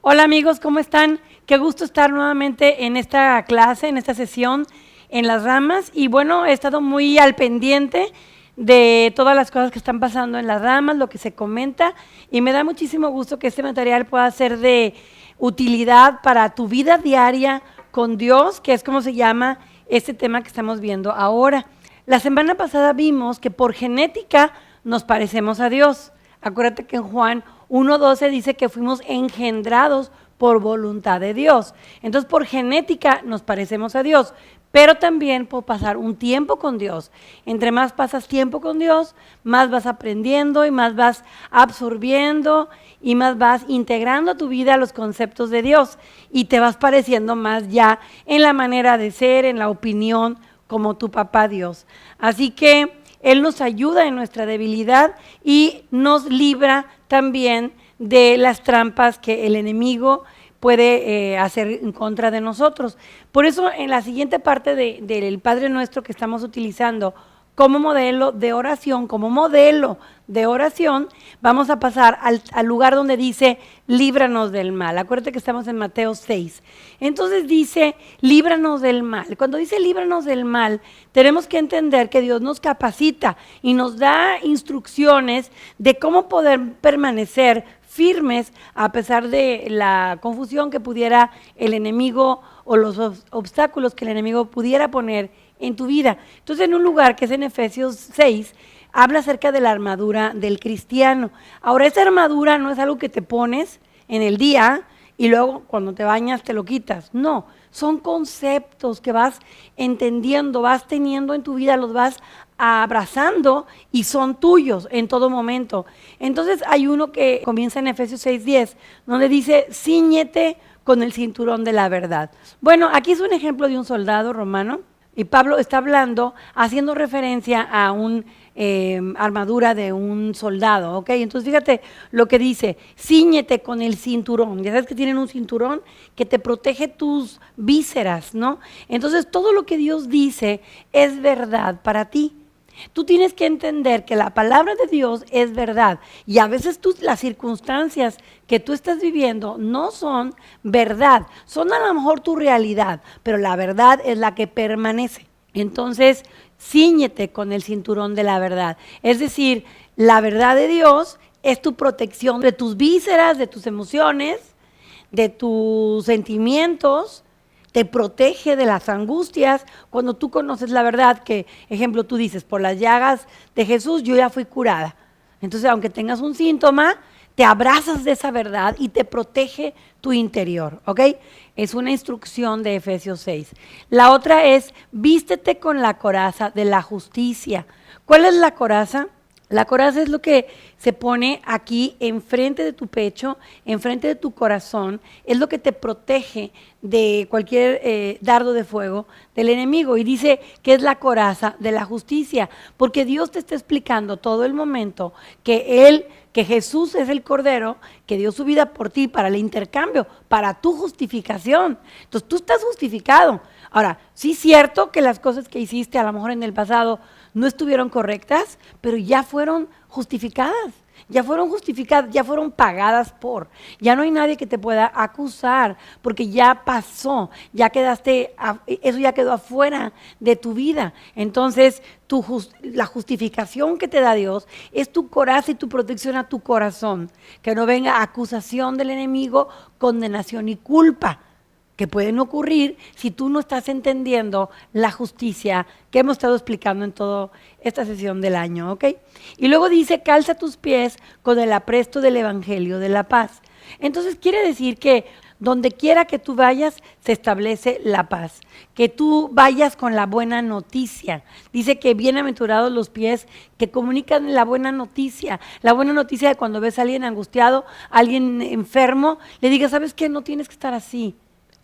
Hola amigos, ¿cómo están? Qué gusto estar nuevamente en esta clase, en esta sesión en Las Ramas. Y bueno, he estado muy al pendiente de todas las cosas que están pasando en Las Ramas, lo que se comenta, y me da muchísimo gusto que este material pueda ser de utilidad para tu vida diaria con Dios, que es como se llama este tema que estamos viendo ahora. La semana pasada vimos que por genética nos parecemos a Dios. Acuérdate que en Juan 1:12 dice que fuimos engendrados por voluntad de Dios. Entonces, por genética nos parecemos a Dios, pero también por pasar un tiempo con Dios. Entre más pasas tiempo con Dios, más vas aprendiendo y más vas absorbiendo y más vas integrando a tu vida los conceptos de Dios y te vas pareciendo más ya en la manera de ser, en la opinión, como tu papá Dios. Así que Él nos ayuda en nuestra debilidad y nos libra también de las trampas que el enemigo puede hacer en contra de nosotros. Por eso en la siguiente parte del Padre Nuestro que estamos utilizando como modelo de oración, vamos a pasar al lugar donde dice, líbranos del mal. Acuérdate que estamos en Mateo 6. Entonces dice, líbranos del mal. Cuando dice líbranos del mal, tenemos que entender que Dios nos capacita y nos da instrucciones de cómo poder permanecer firmes a pesar de la confusión que pudiera el enemigo o los obstáculos que el enemigo pudiera poner en tu vida. Entonces, en un lugar que es en Efesios 6, habla acerca de la armadura del cristiano. Ahora, esa armadura no es algo que te pones en el día y luego cuando te bañas te lo quitas. No, son conceptos que vas entendiendo, vas teniendo en tu vida, los vas abrazando y son tuyos en todo momento. Entonces hay uno que comienza en Efesios 6:10, donde dice, cíñete con el cinturón de la verdad. Bueno, aquí es un ejemplo de un soldado romano y Pablo está hablando, haciendo referencia a una armadura de un soldado, ¿ok? Entonces fíjate lo que dice, cíñete con el cinturón. Ya sabes que tienen un cinturón que te protege tus vísceras, ¿no? Entonces todo lo que Dios dice es verdad para ti. Tú tienes que entender que la palabra de Dios es verdad y a veces las circunstancias que tú estás viviendo no son verdad, son a lo mejor tu realidad, pero la verdad es la que permanece. Entonces, cíñete con el cinturón de la verdad. Es decir, la verdad de Dios es tu protección de tus vísceras, de tus emociones, de tus sentimientos, te protege de las angustias cuando tú conoces la verdad que, ejemplo, tú dices, por las llagas de Jesús yo ya fui curada. Entonces, aunque tengas un síntoma, te abrazas de esa verdad y te protege tu interior, ¿ok? Es una instrucción de Efesios 6. La otra es, vístete con la coraza de la justicia. ¿Cuál es la coraza? La coraza es lo que se pone aquí enfrente de tu pecho, enfrente de tu corazón, es lo que te protege de cualquier dardo de fuego del enemigo. Y dice que es la coraza de la justicia, porque Dios te está explicando todo el momento que Jesús es el Cordero, que dio su vida por ti para el intercambio, para tu justificación. Entonces tú estás justificado. Ahora, sí es cierto que las cosas que hiciste a lo mejor en el pasado no estuvieron correctas, pero ya fueron justificadas, ya fueron pagadas por. Ya no hay nadie que te pueda acusar, porque ya pasó, eso ya quedó afuera de tu vida. Entonces, la justificación que te da Dios es tu coraza y tu protección a tu corazón. Que no venga acusación del enemigo, condenación y culpa, que pueden ocurrir si tú no estás entendiendo la justicia que hemos estado explicando en toda esta sesión del año, ¿ok? Y luego dice, calza tus pies con el apresto del Evangelio de la paz. Entonces quiere decir que donde quiera que tú vayas, se establece la paz. Que tú vayas con la buena noticia. Dice que bienaventurados los pies que comunican la buena noticia. La buena noticia de cuando ves a alguien angustiado, a alguien enfermo, le digas, ¿sabes qué? No tienes que estar así.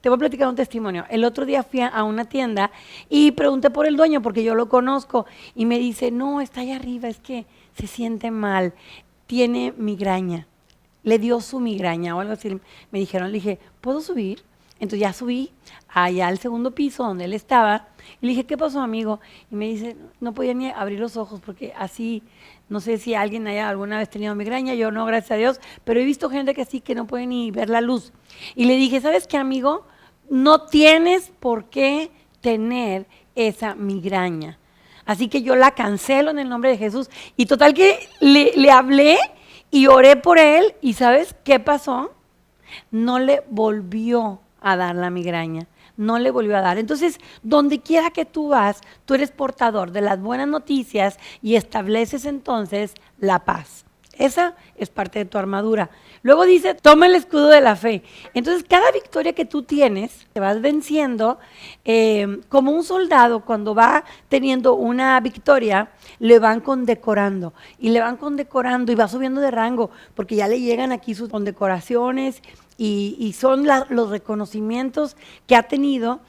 Te voy a platicar un testimonio. El otro día fui a una tienda y pregunté por el dueño porque yo lo conozco y me dice, no, está allá arriba, es que se siente mal, tiene migraña, le dio su migraña o algo así. Me dijeron, le dije, ¿puedo subir? Entonces ya subí allá al segundo piso donde él estaba y le dije, ¿qué pasó, amigo? Y me dice, no podía ni abrir los ojos porque así, no sé si alguien haya alguna vez tenido migraña, yo no, gracias a Dios, pero he visto gente que sí, que no puede ni ver la luz. Y le dije, ¿sabes qué, amigo? No tienes por qué tener esa migraña. Así que yo la cancelo en el nombre de Jesús. Y total que le hablé y oré por él. ¿Y sabes qué pasó? No le volvió a dar la migraña. No le volvió a dar. Entonces, donde quiera que tú vas, tú eres portador de las buenas noticias y estableces entonces la paz. Esa es parte de tu armadura. Luego dice, toma el escudo de la fe. Entonces, cada victoria que tú tienes, te vas venciendo, como un soldado cuando va teniendo una victoria, le van condecorando y le van condecorando y va subiendo de rango, porque ya le llegan aquí sus condecoraciones y son los reconocimientos que ha tenido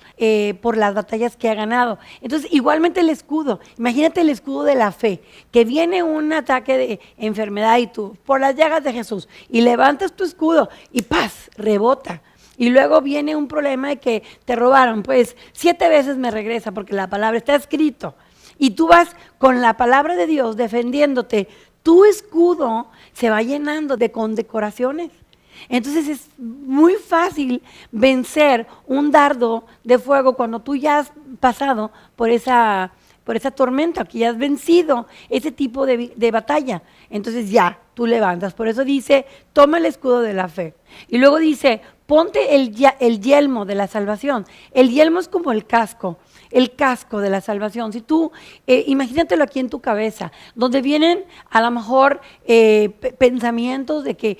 por las batallas que ha ganado. Entonces, igualmente el escudo, imagínate el escudo de la fe, que viene un ataque de enfermedad y tú, por las llagas de Jesús, y levantas tu escudo y ¡paz! Rebota. Y luego viene un problema de que te robaron, pues 7 veces me regresa porque la palabra está escrito. Y tú vas con la palabra de Dios defendiéndote, tu escudo se va llenando de condecoraciones. Entonces es muy fácil vencer un dardo de fuego cuando tú ya has pasado por esa tormenta, que ya has vencido ese tipo de batalla. Entonces ya, tú levantas. Por eso dice, toma el escudo de la fe. Y luego dice, ponte el yelmo de la salvación. El yelmo es como el casco de la salvación. Si tú, imagínatelo aquí en tu cabeza, donde vienen a lo mejor pensamientos de que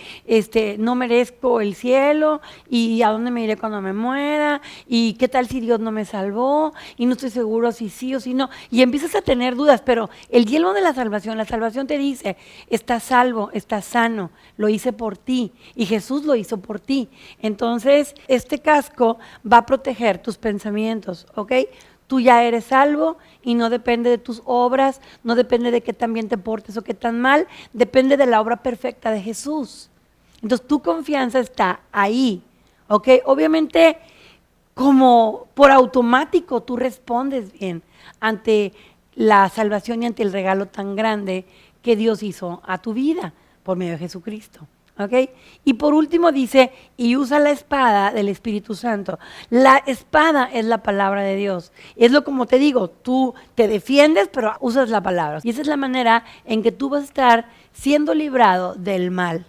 no merezco el cielo y a dónde me iré cuando me muera y qué tal si Dios no me salvó y no estoy seguro si sí o si no. Y empiezas a tener dudas, pero el yelmo de la salvación te dice, estás salvo, estás sano, lo hice por ti y Jesús lo hizo por ti. Entonces, este casco va a proteger tus pensamientos, ¿ok? Tú ya eres salvo y no depende de tus obras, no depende de qué tan bien te portes o qué tan mal, depende de la obra perfecta de Jesús. Entonces tu confianza está ahí, ¿ok? Obviamente, como por automático tú respondes bien ante la salvación y ante el regalo tan grande que Dios hizo a tu vida por medio de Jesucristo. ¿Ok? Y por último dice, y usa la espada del Espíritu Santo. La espada es la palabra de Dios. Es lo como te digo, tú te defiendes, pero usas la palabra. Y esa es la manera en que tú vas a estar siendo librado del mal.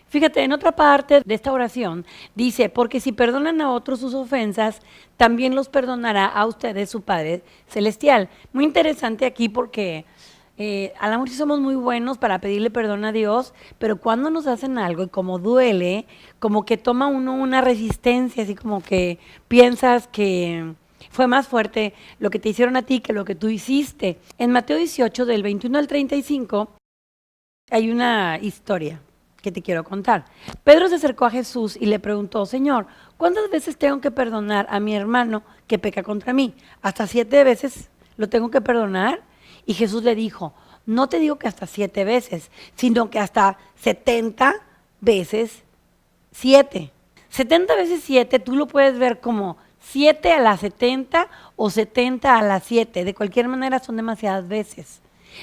Fíjate, en otra parte de esta oración dice, porque si perdonan a otros sus ofensas, también los perdonará a ustedes su Padre Celestial. Muy interesante aquí porque a lo mejor sí somos muy buenos para pedirle perdón a Dios, pero cuando nos hacen algo y como duele, como que toma uno una resistencia, así como que piensas que fue más fuerte lo que te hicieron a ti que lo que tú hiciste. En Mateo 18, del 21 al 35, hay una historia que te quiero contar. Pedro se acercó a Jesús y le preguntó, Señor, ¿cuántas veces tengo que perdonar a mi hermano que peca contra mí? ¿Hasta 7 veces lo tengo que perdonar? Y Jesús le dijo, no te digo que hasta 7 veces, sino que hasta 70 veces 7. 70 veces 7 tú lo puedes ver como 7 a la 70 o 70 a la 7. De cualquier manera son demasiadas veces.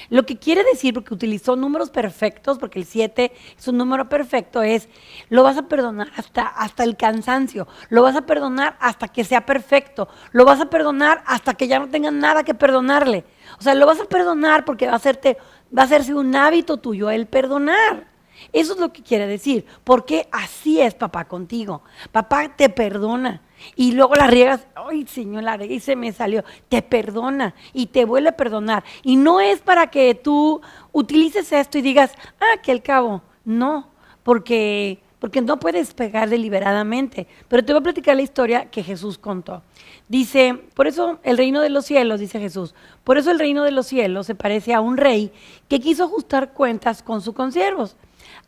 Lo que quiere decir, porque utilizó números perfectos, porque el 7 es un número perfecto, es lo vas a perdonar hasta el cansancio, lo vas a perdonar hasta que sea perfecto, lo vas a perdonar hasta que ya no tengas nada que perdonarle. O sea, lo vas a perdonar porque va a hacerse un hábito tuyo el perdonar. Eso es lo que quiere decir, porque así es papá contigo. Papá te perdona y luego la riegas, ay Señor, la regué y se me salió. Te perdona y te vuelve a perdonar. Y no es para que tú utilices esto y digas, que al cabo, no, porque no puedes pegar deliberadamente. Pero te voy a platicar la historia que Jesús contó. Dice, por eso el reino de los cielos, dice Jesús, por eso el reino de los cielos se parece a un rey que quiso ajustar cuentas con sus consiervos.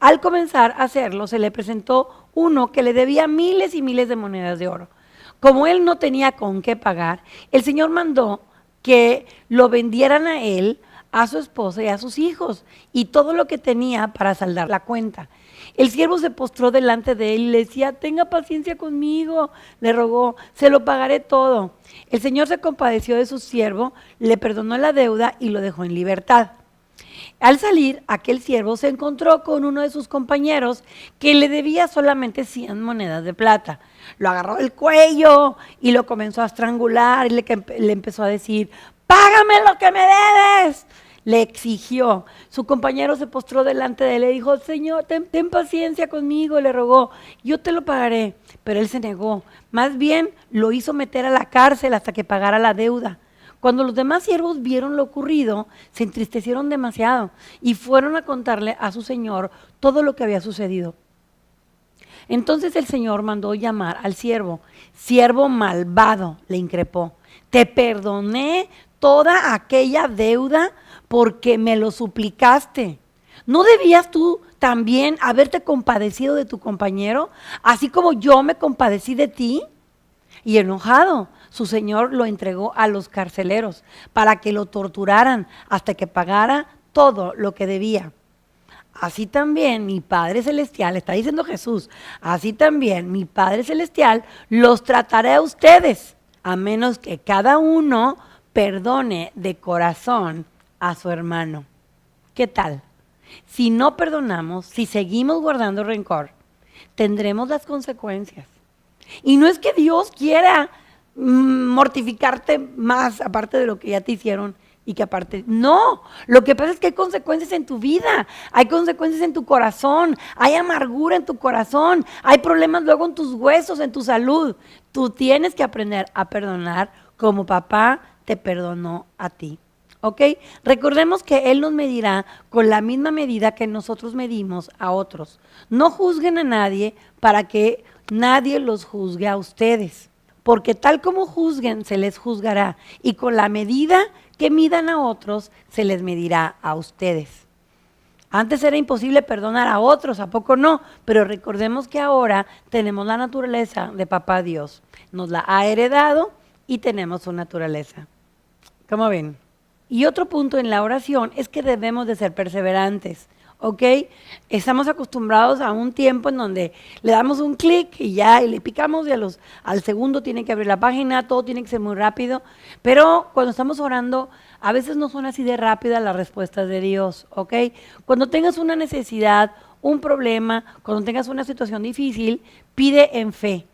Al comenzar a hacerlo, se le presentó uno que le debía miles y miles de monedas de oro. Como él no tenía con qué pagar, el Señor mandó que lo vendieran a él, a su esposa y a sus hijos, y todo lo que tenía para saldar la cuenta. El siervo se postró delante de él y le decía, tenga paciencia conmigo, le rogó, se lo pagaré todo. El Señor se compadeció de su siervo, le perdonó la deuda y lo dejó en libertad. Al salir, aquel siervo se encontró con uno de sus compañeros que le debía solamente 100 monedas de plata. Lo agarró del cuello y lo comenzó a estrangular y le empezó a decir, págame lo que me debes. Le exigió. Su compañero se postró delante de él y le dijo, Señor, ten paciencia conmigo, le rogó, yo te lo pagaré. Pero él se negó. Más bien lo hizo meter a la cárcel hasta que pagara la deuda. Cuando los demás siervos vieron lo ocurrido, se entristecieron demasiado y fueron a contarle a su señor todo lo que había sucedido. Entonces el Señor mandó llamar al siervo. Siervo malvado, le increpó, te perdoné toda aquella deuda porque me lo suplicaste. ¿No debías tú también haberte compadecido de tu compañero, así como yo me compadecí de ti? Y enojado, su señor lo entregó a los carceleros para que lo torturaran hasta que pagara todo lo que debía. Así también mi Padre Celestial, está diciendo Jesús, así también mi Padre Celestial los tratará a ustedes, a menos que cada uno perdone de corazón a su hermano. ¿Qué tal? Si no perdonamos, si seguimos guardando rencor, tendremos las consecuencias. Y no es que Dios quiera mortificarte más, aparte de lo que ya te hicieron y que aparte, no, lo que pasa es que hay consecuencias en tu vida, hay consecuencias en tu corazón, hay amargura en tu corazón, hay problemas luego en tus huesos, en tu salud. Tú tienes que aprender a perdonar como papá te perdonó a ti. ¿Ok? Recordemos que Él nos medirá con la misma medida que nosotros medimos a otros. No juzguen a nadie para que nadie los juzgue a ustedes, porque tal como juzguen se les juzgará y con la medida que midan a otros se les medirá a ustedes. Antes era imposible perdonar a otros, ¿a poco no? Pero recordemos que ahora tenemos la naturaleza de Papá Dios. Nos la ha heredado y tenemos su naturaleza. ¿Cómo ven? Y otro punto en la oración es que debemos de ser perseverantes, ¿ok? Estamos acostumbrados a un tiempo en donde le damos un clic y ya, y le picamos y al segundo tiene que abrir la página, todo tiene que ser muy rápido, pero cuando estamos orando, a veces no son así de rápidas las respuestas de Dios, ¿ok? Cuando tengas una necesidad, un problema, cuando tengas una situación difícil, pide en fe,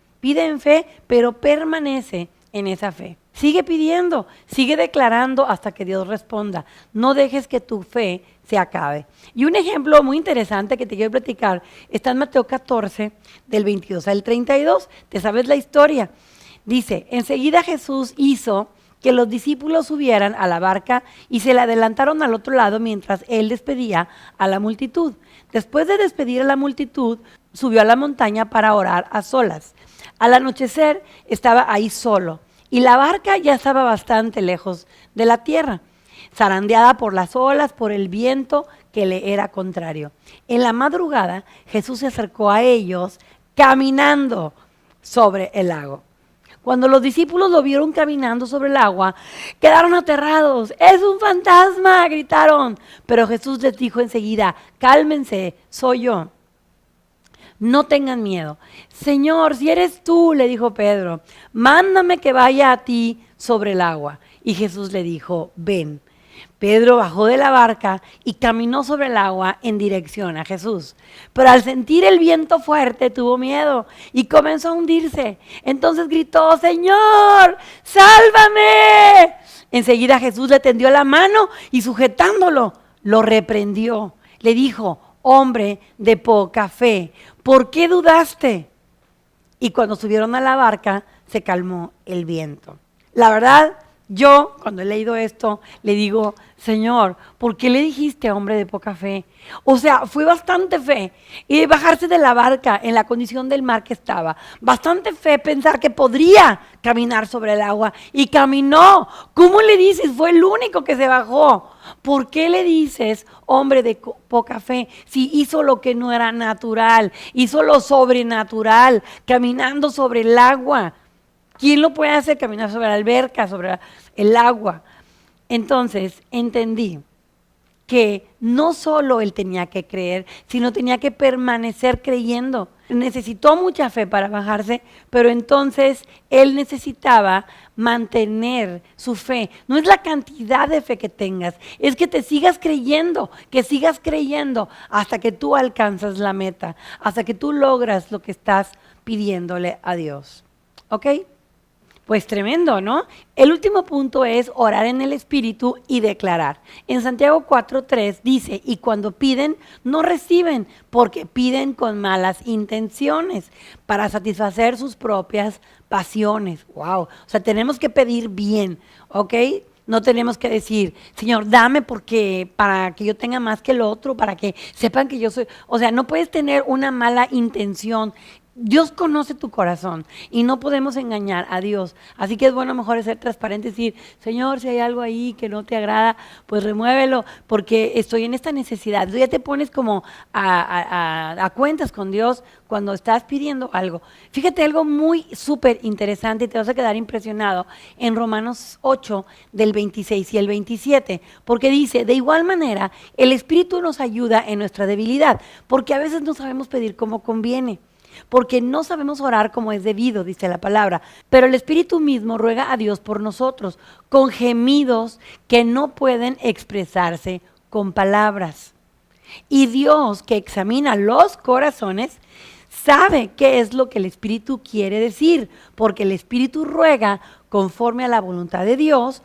pero permanece en esa fe. Sigue pidiendo, sigue declarando hasta que Dios responda. No dejes que tu fe se acabe. Y un ejemplo muy interesante que te quiero platicar está en Mateo 14, del 22 al 32. ¿Te sabes la historia? Dice, enseguida Jesús hizo que los discípulos subieran a la barca y se le adelantaron al otro lado mientras él despedía a la multitud. Después de despedir a la multitud, subió a la montaña para orar a solas. Al anochecer estaba ahí solo. Y la barca ya estaba bastante lejos de la tierra, zarandeada por las olas, por el viento que le era contrario. En la madrugada, Jesús se acercó a ellos caminando sobre el lago. Cuando los discípulos lo vieron caminando sobre el agua, quedaron aterrados. ¡Es un fantasma!, gritaron. Pero Jesús les dijo enseguida, cálmense, soy yo. No tengan miedo. Señor, si eres tú, le dijo Pedro, mándame que vaya a ti sobre el agua. Y Jesús le dijo, ven. Pedro bajó de la barca y caminó sobre el agua en dirección a Jesús. Pero al sentir el viento fuerte tuvo miedo y comenzó a hundirse. Entonces gritó, Señor, sálvame. Enseguida Jesús le tendió la mano y sujetándolo, lo reprendió. Le dijo, hombre de poca fe, ¿por qué dudaste? Y cuando subieron a la barca, se calmó el viento. La verdad, yo, cuando he leído esto, le digo, Señor, ¿por qué le dijiste hombre de poca fe? O sea, fue bastante fe. Y bajarse de la barca en la condición del mar que estaba. Bastante fe pensar que podría caminar sobre el agua. Y caminó. ¿Cómo le dices? Fue el único que se bajó. ¿Por qué le dices hombre de poca fe si hizo lo que no era natural? Hizo lo sobrenatural, caminando sobre el agua. ¿Quién lo puede hacer caminar sobre la alberca, sobre el agua? Entonces entendí que no solo él tenía que creer, sino tenía que permanecer creyendo. Necesitó mucha fe para bajarse, pero entonces él necesitaba mantener su fe. No es la cantidad de fe que tengas, es que te sigas creyendo hasta que tú alcanzas la meta, hasta que tú logras lo que estás pidiéndole a Dios. ¿Ok? Pues tremendo, ¿no? El último punto es orar en el Espíritu y declarar. En Santiago 4:3 dice, y cuando piden, no reciben, porque piden con malas intenciones, para satisfacer sus propias pasiones. Wow, o sea, tenemos que pedir bien, ¿ok? No tenemos que decir, Señor, dame para que yo tenga más que el otro, para que sepan que yo soy. O sea, no puedes tener una mala intención. Dios conoce tu corazón y no podemos engañar a Dios. Así que es bueno mejor ser transparente y decir, Señor, si hay algo ahí que no te agrada, pues remuévelo, porque estoy en esta necesidad. Tú ya te pones como a cuentas con Dios cuando estás pidiendo algo. Fíjate algo muy súper interesante y te vas a quedar impresionado en Romanos 8 del 26 y el 27, porque dice, de igual manera, el Espíritu nos ayuda en nuestra debilidad, porque a veces no sabemos pedir como conviene. Porque no sabemos orar como es debido, dice la palabra. Pero el Espíritu mismo ruega a Dios por nosotros, con gemidos que no pueden expresarse con palabras. Y Dios, que examina los corazones, sabe qué es lo que el Espíritu quiere decir, porque el Espíritu ruega conforme a la voluntad de Dios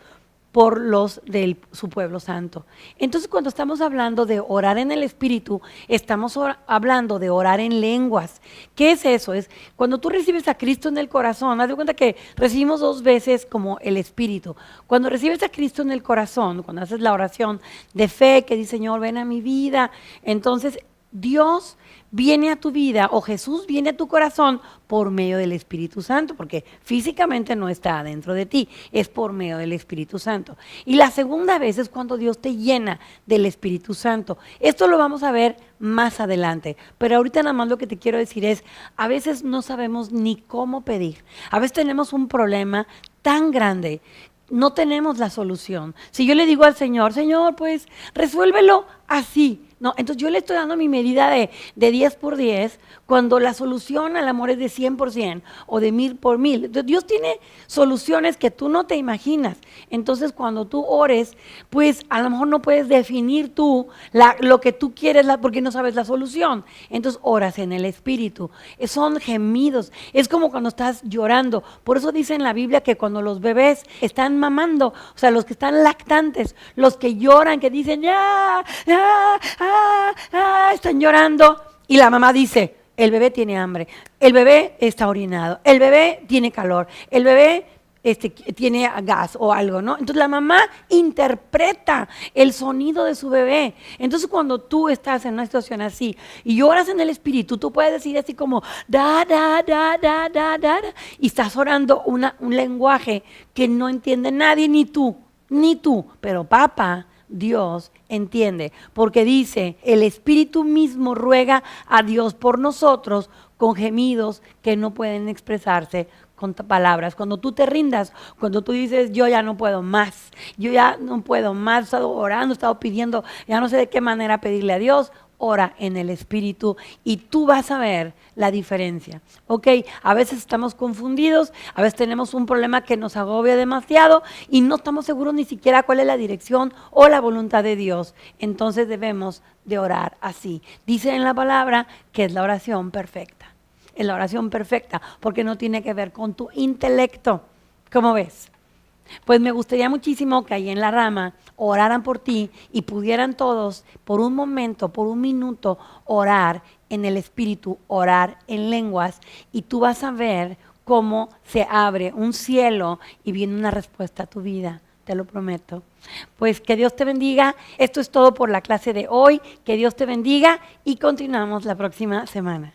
por los de su pueblo santo. Entonces, cuando estamos hablando de orar en el Espíritu, estamos hablando de orar en lenguas. ¿Qué es eso? Es cuando tú recibes a Cristo en el corazón, haz de cuenta que recibimos 2 veces como el Espíritu. Cuando recibes a Cristo en el corazón, cuando haces la oración de fe que dice, Señor, ven a mi vida, entonces Dios viene a tu vida o Jesús viene a tu corazón por medio del Espíritu Santo, porque físicamente no está dentro de ti, es por medio del Espíritu Santo. Y la segunda vez es cuando Dios te llena del Espíritu Santo. Esto lo vamos a ver más adelante, pero ahorita nada más lo que te quiero decir es, a veces no sabemos ni cómo pedir, a veces tenemos un problema tan grande, no tenemos la solución. Si yo le digo al Señor, Señor, pues resuélvelo así. No, entonces yo le estoy dando mi medida de 10 por 10 cuando la solución al amor es de 100% o de 1000 por 1000. Entonces, Dios tiene soluciones que tú no te imaginas. Entonces cuando tú ores, pues a lo mejor no puedes definir tú lo que tú quieres porque no sabes la solución. Entonces oras en el Espíritu. Son gemidos. Es como cuando estás llorando. Por eso dice en la Biblia que cuando los bebés están mamando, o sea, los que están lactantes, los que lloran, que dicen, ya, están llorando y la mamá dice, el bebé tiene hambre, el bebé está orinado, el bebé tiene calor, el bebé tiene gas o algo, ¿no? Entonces la mamá interpreta el sonido de su bebé. Entonces cuando tú estás en una situación así y lloras en el Espíritu, tú puedes decir así como da, da, da, da, da, da, y estás orando un lenguaje que no entiende nadie, ni tú, pero papá, Dios entiende, porque dice, el Espíritu mismo ruega a Dios por nosotros con gemidos que no pueden expresarse con palabras. Cuando tú te rindas, cuando tú dices, yo ya no puedo más, he estado orando, he estado pidiendo, ya no sé de qué manera pedirle a Dios, ora en el Espíritu y tú vas a ver la diferencia. Ok, a veces estamos confundidos, a veces tenemos un problema que nos agobia demasiado y no estamos seguros ni siquiera cuál es la dirección o la voluntad de Dios. Entonces debemos de orar así. Dice en la palabra que es la oración perfecta. Es la oración perfecta porque no tiene que ver con tu intelecto. ¿Cómo ves? Pues me gustaría muchísimo que ahí en la rama oraran por ti y pudieran todos por un momento, por un minuto, orar en el Espíritu, orar en lenguas y tú vas a ver cómo se abre un cielo y viene una respuesta a tu vida. Te lo prometo. Pues que Dios te bendiga. Esto es todo por la clase de hoy. Que Dios te bendiga y continuamos la próxima semana.